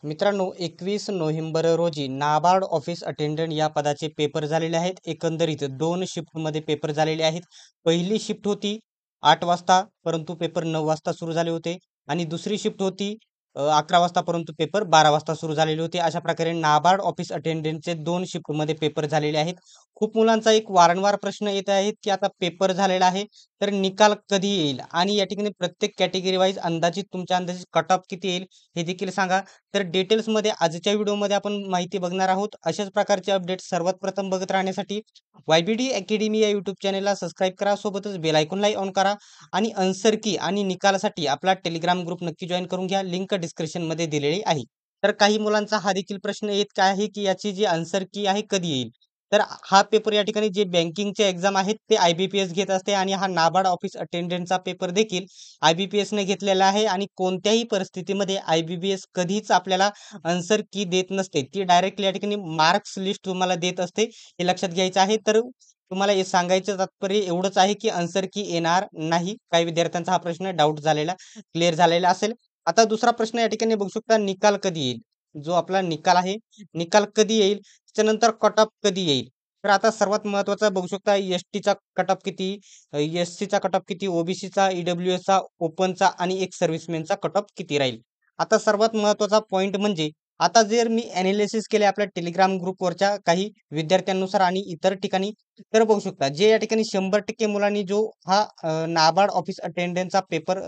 मित्रांनो, 21 नोव्हेंबर रोजी NABARD office attendant या पदाचे पेपर झालेले आहेत. एकंदरीत 2 शिफ्टमध्ये पेपर झालेले आहेत. पहिली शिफ्ट होती 8 वाजता, परंतु पेपर 9 वाजता सुरू झाले होते आणि दुसरी शिफ्ट होती 11 वाजता, परंतु पेपर 12 वाजता सुरू झालेले होते. अशा प्रकारे नाबार्ड ऑफिस अटेंडंटचे 2 शिफ्टमध्ये पेपर झालेले आहेत. खूप मुलांचा एक वारंवार प्रश्न येत आहे, की आता पेपर झालेला आहे, तर निकाल कधी येईल? आणि या ठिकाणी प्रत्येक कॅटेगरी वाईज अंदाजित तुमच्या अंदाजित कट ऑफ किती येईल हे देखील सांगा. तर डिटेल्समध्ये आजच्या व्हिडिओमध्ये आपण माहिती बघणार आहोत. अशाच प्रकारचे अपडेट सर्वात प्रथम बघत राहण्यासाठी YBD अकॅडमी या यूट्यूब चॅनलला सबस्क्राईब करा. सोबतच बेल आयकॉनलाही ऑन करा आणि आन्सर की आणि निकालासाठी आपला टेलिग्राम ग्रुप नक्की जॉइन करून घ्या. लिंक डिस्क्रिप्शनमध्ये दिलेली आहे. तर काही मुलांचा हा देखील प्रश्न येत काय आहे, की याची जी आन्सर की आहे कधी येईल? तर हा पेपर या ठिकाणी जे बँकिंगचे एक्झाम आहेत ते IBPS घेत असते आणि हा नाबार्ड ऑफिस अटेंडंटचा पेपर देखील IBPSने घेतलेला आहे आणि कोणत्याही परिस्थितीमध्ये IBPS कधीच आपल्याला आन्सर की देत नसते. ती डायरेक्टली या ठिकाणी मार्क्स लिस्ट तुम्हाला देत असते. हे लक्षात घ्यायचं आहे. तर तुम्हाला हे सांगायचं तात्पर्य एवढंच आहे, की आन्सर की येणार नाही. काही विद्यार्थ्यांचा हा प्रश्न डाउट झालेला, क्लिअर झालेला असेल. आता दुसरा प्रश्न या ठिकाणी बघू शकता, निकाल कधी येईल? जो आपला निकाल आहे, निकाल कधी येईल? त्याच्यानंतर कट ऑफ कधी येईल? तर आता सर्वात महत्त्वाचा बघू शकता, एस-टीचा कट ऑफ किती? एस-सीचा कट ऑफ किती? OBCचा, EWSचा, ओपनचा आणि एक सर्व्हिसमॅनचा कट ऑफ किती राहील? आता सर्वात महत्त्वाचा पॉइंट म्हणजे आता जर मी एनालिसिस केले आपल्या टेलिग्राम ग्रुपवरच्या काही विद्यार्थ्यांनुसार आणि इतर ठिकाणी, तर बघू शकता जे या ठिकाणी 100% मुलांनी जो हा नाबार्ड ऑफिस अटेंडंटचा पेपर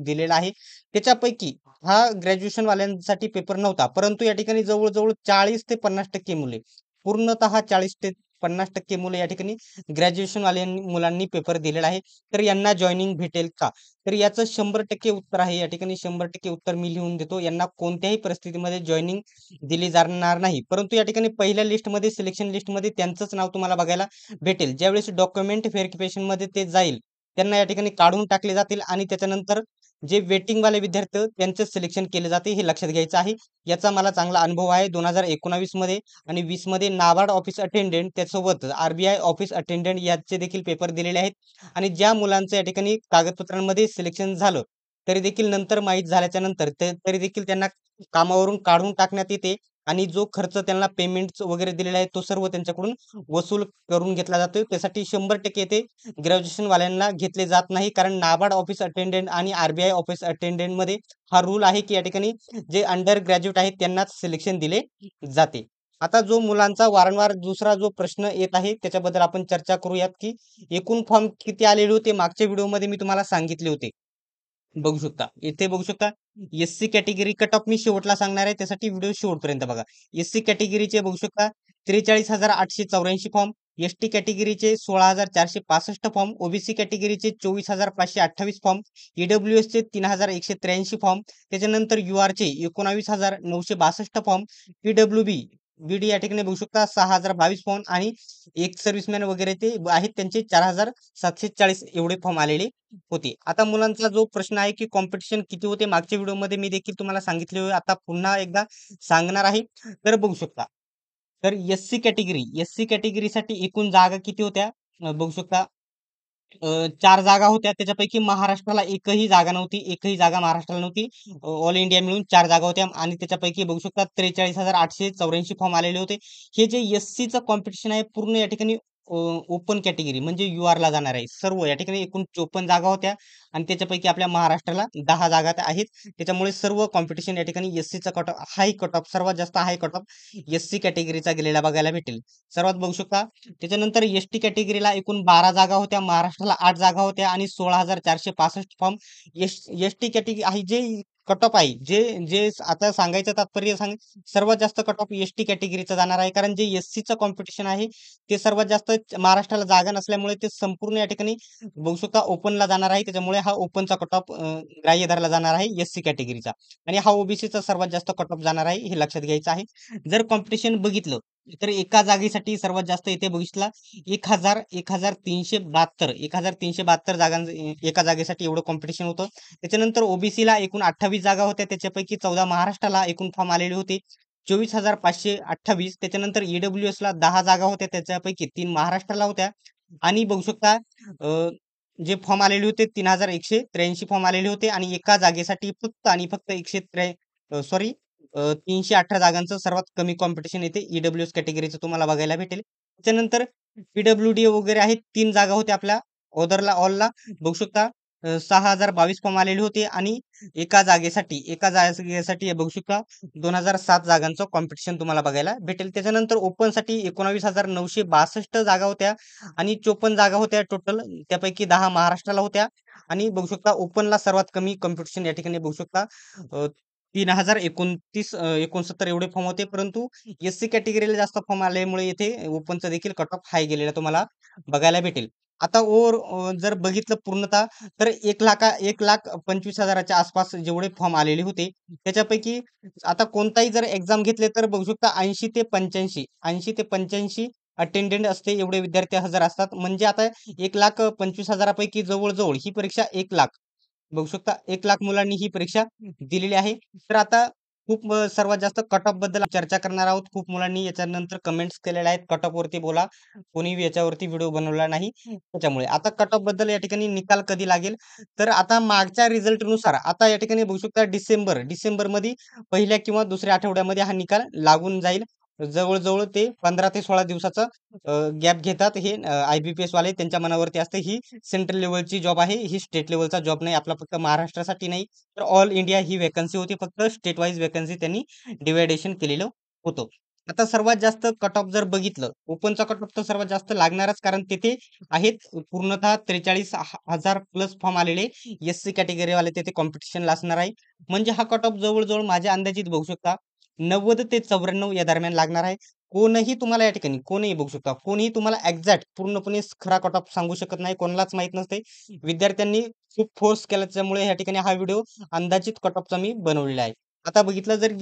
दिलेला आहे, त्याच्यापैकी हा ग्रॅज्युएशन वाल्यांसाठी पेपर नव्हता. परंतु या ठिकाणी जवळ-जवळ 40 ते 50% मुले, पूर्णतः 40 ते 50% मुले या ठिकाणी ग्रॅज्युएशन मुलांनी पेपर दिलेला आहे. तर यांना जॉइनिंग भेटेल का? तर याचं 100% उत्तर आहे. या ठिकाणी 100% उत्तर मी लिहून देतो. यांना कोणत्याही परिस्थितीमध्ये जॉइनिंग दिली जाणार नाही. परंतु या ठिकाणी पहिल्या लिस्टमध्ये, सिलेक्शन लिस्टमध्ये त्यांचंच नाव तुम्हाला बघायला भेटेल. ज्यावेळेस डॉक्युमेंट व्हेरिफिकेशनमध्ये ते जाईल, त्यांना या ठिकाणी काढून टाकले जातील आणि त्याच्यानंतर जे वेटिंगवाले विद्यार्थी त्यांचं सिलेक्शन केले जाते, हे लक्षात घ्यायचं आहे. याचा मला चांगला अनुभव आहे. 2019 मध्ये आणि 20 मध्ये नाबार्ड ऑफिस अटेंडंट त्यासोबत RBI ऑफिस अटेंडंट याचे देखील पेपर दिलेले आहेत. आणि ज्या मुलांचं या ठिकाणी कागदपत्रांमध्ये सिलेक्शन झालं, तरी देखील नंतर माहीत झाल्याच्या नंतर तरी देखील त्यांना कामावरून काढून टाकण्यात येते आणि जो खर्च त्यांना पेमेंट वगैरे दिलेला आहे, तो सर्व त्यांच्याकडून वसूल करून घेतला जातो. त्यासाठी 100% ते ग्रॅज्युएशन वाल्यांना घेतले जात नाही. कारण नाबार्ड ऑफिस अटेंडंट आणि RBI ऑफिस अटेंडंटमध्ये हा रूल आहे, की या ठिकाणी जे अंडर ग्रॅज्युएट आहेत त्यांनाच सिलेक्शन दिले जाते. आता जो मुलांचा वारंवार दुसरा जो प्रश्न येत आहे, त्याच्याबद्दल आपण चर्चा करूयात, की एकूण फॉर्म किती आलेले होते? मागच्या व्हिडिओमध्ये मी तुम्हाला सांगितले होते. बघू शकता. इथे बघू शकता, Sc category cut of me शेवटला सांगणार आहे. त्यासाठी व्हिडिओ शेवटपर्यंत बघा. एस-सी कॅटेगरीचे बघू शकता 43,884 फॉर्म, एस-टी कॅटेगरीचे 16,465 फॉर्म, OBC कॅटेगरीचे 24,528 फॉर्म, EWSचे 3,183 फॉर्म, त्याच्यानंतर URचे 19,962 फॉर्म, PWB बीडी या ठिकाणी बघू शकता 6,022 फॉर्म आणि एक सर्व्हिसमॅन वगैरे ते आहेत त्यांचे 4,740 एवढे फॉर्म आलेले होते. आता मुलांचा जो प्रश्न आहे, की कॉम्पिटिशन किती होते? मागच्या व्हिडिओमध्ये मी देखील तुम्हाला सांगितले होते. आता पुन्हा एकदा सांगणार आहे. तर बघू शकता. तर एस-सी कॅटेगरीसाठी एकूण जागा किती होत्या? बघू शकता 4 जागा होत्या. त्याच्यापैकी महाराष्ट्राला एकही जागा नव्हती. एकही जागा महाराष्ट्राला नव्हती. ऑल इंडिया मिळून 4 जागा होत्या आणि त्याच्यापैकी बघू शकता 43,884 फॉर्म आलेले होते. हे जे एस-सीचं कॉम्पिटिशन आहे पूर्ण या ठिकाणी ओपन कॅटेगरी म्हणजे URला जाणार आहे. सर्व या ठिकाणी एकूण 54 जागा होत्या आणि त्याच्यापैकी आपल्या महाराष्ट्राला 10 जागा आहेत. त्याच्यामुळे सर्व कॉम्पिटिशन या ठिकाणी एस-सीचा कट ऑफ हाय कट ऑफ सर्वात जास्त हाय कट ऑफ एस-सी कॅटेगरीचा गेलेला बघायला भेटेल. सर्वात बघू शकता त्याच्यानंतर एस-टी कॅटेगरीला एकूण 12 जागा होत्या. महाराष्ट्राला 8 जागा होत्या आणि 16,465 फॉर्म एस-टी कॅटेगरी आहे जे कट ऑफ आहे. जे जे आता सांगायचं तात्पर्य सर्वात जास्त कट ऑफ एस-टी कॅटेगरीचा जाणार आहे. कारण जे एस-सीचं कॉम्पिटिशन आहे ते सर्वात जास्त महाराष्ट्राला जागा नसल्यामुळे ते संपूर्ण या ठिकाणी बघू शकता ओपनला जाणार आहे. त्याच्यामुळे हा ओपनचा कट ऑफ ग्राह्य धरला जाणार आहे एस-सी कॅटेगरीचा आणि हा OBCचा सर्वात जास्त कट ऑफ जाणार आहे. हे लक्षात घ्यायचं आहे. जर कॉम्पिटिशन बघितलं तर एका जागेसाठी सर्वात जास्त इथे बघितला 1,372 जागां एका जागेसाठी एवढं कॉम्पिटिशन होतं. त्याच्यानंतर OBCला एकूण 28 जागा होत्या. त्याच्यापैकी 14 महाराष्ट्राला एकूण फॉर्म आलेले होते. 24,528 त्याच्यानंतर EWSला 10 जागा होत्या. त्याच्यापैकी 3 महाराष्ट्राला होत्या आणि बघू शकता जे फॉर्म आलेले होते 3,183 फॉर्म आलेले होते आणि एका जागेसाठी फक्त आणि फक्त 103 सॉरी 318 जागांचं सर्वात कमी कॉम्पिटिशन इथे ईडब्ल्यूएस कॅटेगरीचं तुम्हाला बघायला भेटेल. त्याच्यानंतर पीडब्ल्यूडी वगैरे आहेत 3 जागा होत्या आपल्या ऑदरला ऑलला बघू शकता. 6022 फॉर्म आलेले होते आणि एका जागेसाठी हे बघू शकता 2007 जागांचं कॉम्पिटिशन तुम्हाला बघायला भेटेल. त्याच्यानंतर ओपनसाठी 19,962 जागा होत्या आणि 54 जागा होत्या टोटल. त्यापैकी 10 महाराष्ट्राला होत्या आणि बघू शकता ओपनला सर्वात कमी कॉम्पिटिशन या ठिकाणी बघू शकता. 3,069 एवढे फॉर्म होते, परंतु एससी कॅटेगरीला जास्त फॉर्म आल्यामुळे येथे ओपनचा देखील कट ऑफ हाय गेलेला तुम्हाला बघायला भेटेल. आता जर बघितलं पूर्णतः तर 1,25,000च्या आसपास जेवढे फॉर्म आलेले होते त्याच्यापैकी आता कोणताही जर एक्झाम घेतले तर बघू शकता 80 ते 85 अटेंडंट असते, एवढे विद्यार्थी हजर असतात. म्हणजे आता 1,25,000 पैकी जवळजवळ ही परीक्षा 1,00,000 बघू शकता 1,00,000 मुलांनी ही परीक्षा दिलेली आहे. तर आता सर्वात जास्त कट ऑफ बद्दल चर्चा करणार आहोत. खूप मुलांनी याच्यानंतर कमेंट्स केलेल्या आहेत, कट ऑफ वरती बोला. कोणी याच्यावरती व्हिडिओ बनवला नाही त्याच्यामुळे. आता कट ऑफ बद्दल या ठिकाणी निकाल कधी लागेल तर आता मागच्या रिझल्टनुसार आता या ठिकाणी बघू शकता डिसेंबरमध्ये पहिल्या किंवा दुसऱ्या आठवड्यामध्ये हा निकाल लागून जाईल. जवळजवळ ते 15 ते 16 दिवसाचा गॅप घेतात हे IBPS वाले. त्यांच्या मनावरती असते. ही सेंट्रल लेव्हलची जॉब आहे, ही स्टेट लेव्हलचा जॉब नाही. आपला फक्त महाराष्ट्रासाठी नाही तर ऑल इंडिया ही व्हॅकन्सी होती. फक्त स्टेट वाईज व्हॅकन्सी त्यांनी डिव्हायडेशन केलेलं होतं. आता सर्वात जास्त कट ऑफ जर बघितलं ओपनचा कट ऑफ तर सर्वात जास्त लागणारच, कारण तिथे आहेत पूर्णतः 43,000 प्लस फॉर्म आलेले एससी कॅटेगरी वाले तिथे कॉम्पिटिशन असणार आहे. म्हणजे हा कट ऑफ जवळजवळ माझ्या अंदाजित बघू शकता 90 ते 94 या दरम्यान लागणार आहे. कोणही तुम्हाला या ठिकाणी कोणीही बघू शकता, कोणीही तुम्हाला एक्झॅक्ट पूर्णपणे खरा कट ऑफ सांगू शकत नाही, कोणालाच माहित नसते. विद्यार्थ्यांनी खूप फोर्स केल्याच्यामुळे या ठिकाणी हा व्हिडिओ अंदाजित कट ऑफचा मी बनवलेला आहे. आता बघितलं जर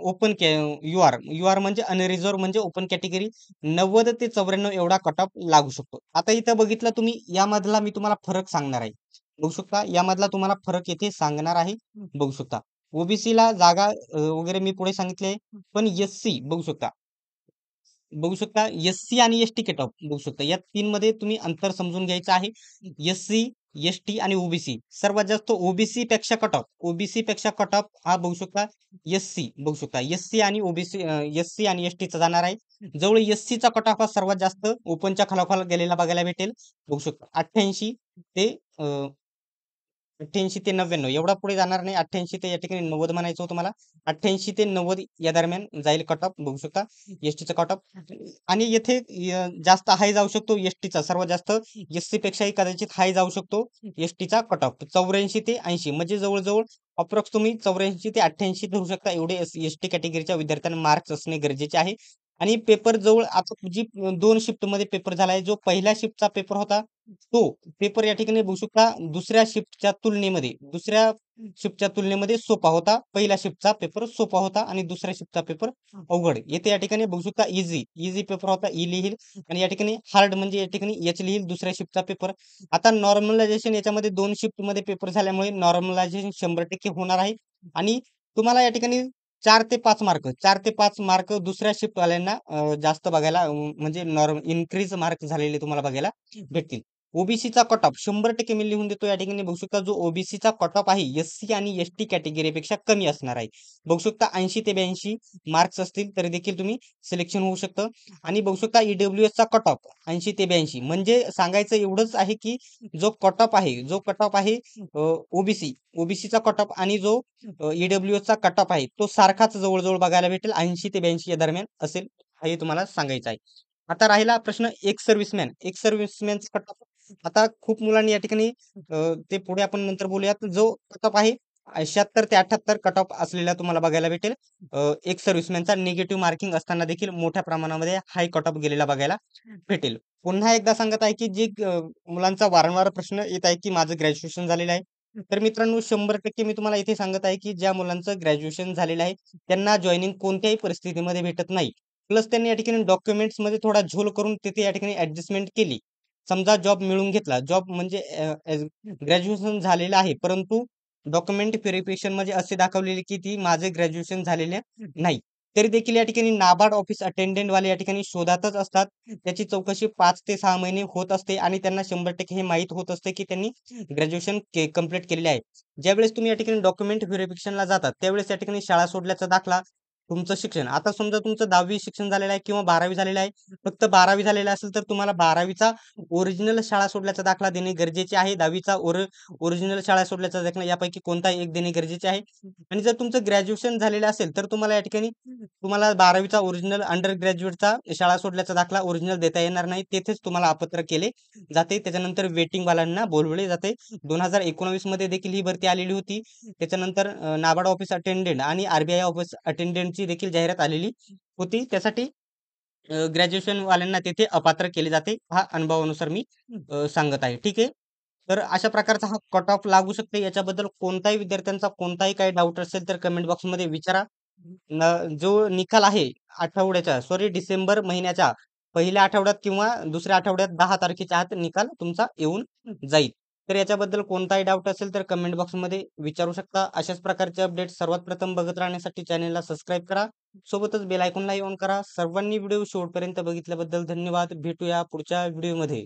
ओपन यू आर म्हणजे अनरिझर्व्ह म्हणजे ओपन कॅटेगरी 90 ते 94 एवढा कट ऑफ लागू शकतो. आता इथं बघितलं तुम्ही यामधला मी तुम्हाला फरक सांगणार आहे. बघू शकता यामधला तुम्हाला फरक येथे सांगणार आहे. बघू शकता ओबीसीला जागा वगैरे मी पुढे सांगितले, पण एससी बघू शकता एससी आणि एसटी कट ऑफ बघू शकता. या तीन मध्ये तुम्ही अंतर समजून घ्यायचं आहे. एससी, एसटी आणि ओबीसी सर्वात जास्त ओबीसी पेक्षा कट ऑफ हा बघू शकता बघू शकता एससी आणि ओबीसी एससी आणि एसटीचा जाणार आहे. जवळ एससीचा कट ऑफ हा सर्वात जास्त ओपनच्या खालोखाल गेलेला बघायला भेटेल. बघू शकता 88 ते 88 ते 99 एवढा पुढे जाणार नाही. 88 ते या ठिकाणी 90 म्हणायचं होतं मला. 88 ते 90 या दरम्यान जाईल कट ऑफ बघू शकता एसटीचा कट ऑफ. आणि येथे जास्त हाय जाऊ शकतो एसटीचा, सर्वात जास्त एससी पेक्षाही कदाचित हाय जाऊ शकतो एसटीचा कट ऑफ 84 ते 80 म्हणजे जवळजवळ अप्रॉक्स तुम्ही 84 ते 88 धरू शकता. एवढे एसटी कॅटेगरीच्या विद्यार्थ्यांना मार्क्स असणे गरजेचे आहे. आणि पेपर जवळ आता जी 2 शिफ्ट मध्ये पेपर झालाय, जो पहिल्या शिफ्टचा पेपर होता तो पेपर या ठिकाणी बघू शकता दुसऱ्या शिफ्टच्या तुलनेमध्ये सोपा होता. पहिल्या शिफ्टचा पेपर सोपा होता आणि दुसऱ्या शिफ्टचा पेपर अवघड. येथे या ठिकाणी बघू शकता इझी पेपर होता, ई लिहिल. आणि या ठिकाणी हार्ड म्हणजे या ठिकाणी एच लिहिल दुसऱ्या शिफ्टचा पेपर. आता नॉर्मलायझेशन याच्यामध्ये 2 शिफ्ट मध्ये पेपर झाल्यामुळे नॉर्मलायझेशन 100% होणार आहे. आणि तुम्हाला या ठिकाणी 4 ते 5 मार्क दुसऱ्या शिफ्ट वाल्यांना जास्त बघायला म्हणजे इन्क्रीज मार्क झालेले तुम्हाला बघायला भेटतील. ओबीसीचा कट ऑफ 100% मी लिहून देतो या ठिकाणी बघू शकता. जो ओबीसीचा कट ऑफ आहे एससी आणि एसटी कॅटेगरीपेक्षा कमी असणार आहे. बघू शकता 80 ते 82 मार्क्स असतील तरी देखील तुम्ही सिलेक्शन होऊ शकतं. आणि बघू शकता ईडब्ल्यूएसचा कट ऑफ 80 ते 82 म्हणजे सांगायचं एवढंच आहे की जो कट ऑफ आहे ओबीसीचा कट ऑफ आणि जो ईडब्ल्यूएसचा कट ऑफ आहे तो सारखाच जवळजवळ बघायला भेटेल 80 ते 82 या दरम्यान असेल, हे तुम्हाला सांगायचं आहे. आता राहिला प्रश्न एक सर्व्हिसमॅनचा कट ऑफ. आता खूप मुलांनी या ठिकाणी ते पुढे आपण नंतर बोलूयात. जो कट ऑफ आहे 76 ते 78 कट ऑफ असलेला तुम्हाला बघायला भेटेल. एक सर्व्हिसमॅनचा निगेटिव्ह मार्किंग असताना देखील मोठ्या प्रमाणामध्ये हाय कट ऑफ गेलेला बघायला भेटेल. पुन्हा एकदा सांगत आहे की जे मुलांचा वारंवार प्रश्न येत आहे की माझं ग्रॅज्युएशन झालेलं आहे. तर मित्रांनो 100% मी तुम्हाला इथे सांगत आहे की ज्या मुलांचं ग्रॅज्युएशन झालेलं आहे त्यांना जॉईनिंग कोणत्याही परिस्थितीमध्ये भेटत नाही. प्लस त्यांनी या ठिकाणी डॉक्युमेंट्समध्ये थोडा झोल करून तिथे या ठिकाणी ॲडजस्टमेंट केली. समजा जॉब मिळून घेतला. जॉब म्हणजे ग्रॅज्युएशन झालेलं आहे, परंतु डॉक्युमेंट व्हेरिफिकेशनमध्ये असे दाखवलेले की माझे ग्रॅज्युएशन झालेले नाही. तरी देखील या ठिकाणी नाबार्ड ऑफिस अटेंडंट वाले या ठिकाणी शोधातच असतात. त्याची चौकशी 5 ते 6 महिने होत असते आणि त्यांना 100% हे माहीत होत असते, की त्यांनी ग्रॅज्युएशन कंप्लीट केलेले आहे. ज्यावेळेस तुम्ही या ठिकाणी डॉक्युमेंट व्हेरिफिकेशनला जातात, त्यावेळेस या ठिकाणी शाळा सोडल्याचा दाखला, तुमचं शिक्षण. आता समजा तुमचं 10वी शिक्षण झालेलं आहे किंवा 12वी झालेलं आहे. फक्त 12वी झालेलं असेल तर तुम्हाला 12वीचा ओरिजिनल शाळा सोडल्याचा दाखला देणे गरजेचे आहे. 10वीचा ओरिजिनल शाळा सोडल्याचा दाखला यापैकी कोणताही एक देणे गरजेचे आहे. आणि जर तुमचं ग्रॅज्युएशन झालेलं असेल तर तुम्हाला या ठिकाणी तुम्हाला 12वीचा ओरिजिनल अंडर ग्रॅज्युएटचा शाळा सोडल्याचा दाखला ओरिजिनल देता येणार नाही. तेथेच तुम्हाला अपात्र केले जाते. त्याच्यानंतर वेटिंग वाल्यांना बोलवले जाते. 2019 मध्ये देखील ही भरती आलेली होती. त्याच्यानंतर नाबार्ड ऑफिस अटेंडंट आणि आरबीआय ऑफिस अटेंडंटची देखील जाहिरात आलेली होती. त्यासाठी ग्रॅज्युएशन वाल्यांना तिथे अपात्र केले जाते. हा अनुभवानुसार मी सांगत आहे. ठीक आहे. तर अशा प्रकारचा हा कट ऑफ लागू शकते. याच्याबद्दल कोणताही विद्यार्थ्यांचा कोणताही काही डाऊट असेल तर कमेंट बॉक्समध्ये विचारा. जो निकाल आहे डिसेंबर महिन्याच्या पहिल्या आठवड्यात किंवा दुसऱ्या आठवड्यात 10 तारखेच्या आत निकाल तुमचा येऊन जाईल. तर याच्याबद्दल कोणताही डाऊट असेल तर कमेंट बॉक्समध्ये विचारू शकता. अशाच प्रकारचे अपडेट सर्वात प्रथम बघत राहण्यासाठी चॅनेलला सबस्क्राईब करा. सोबतच बेल आयकॉनलाही ऑन करा. सर्वांनी व्हिडिओ शेवटपर्यंत बघितल्याबद्दल धन्यवाद. भेटूया पुढच्या व्हिडिओमध्ये.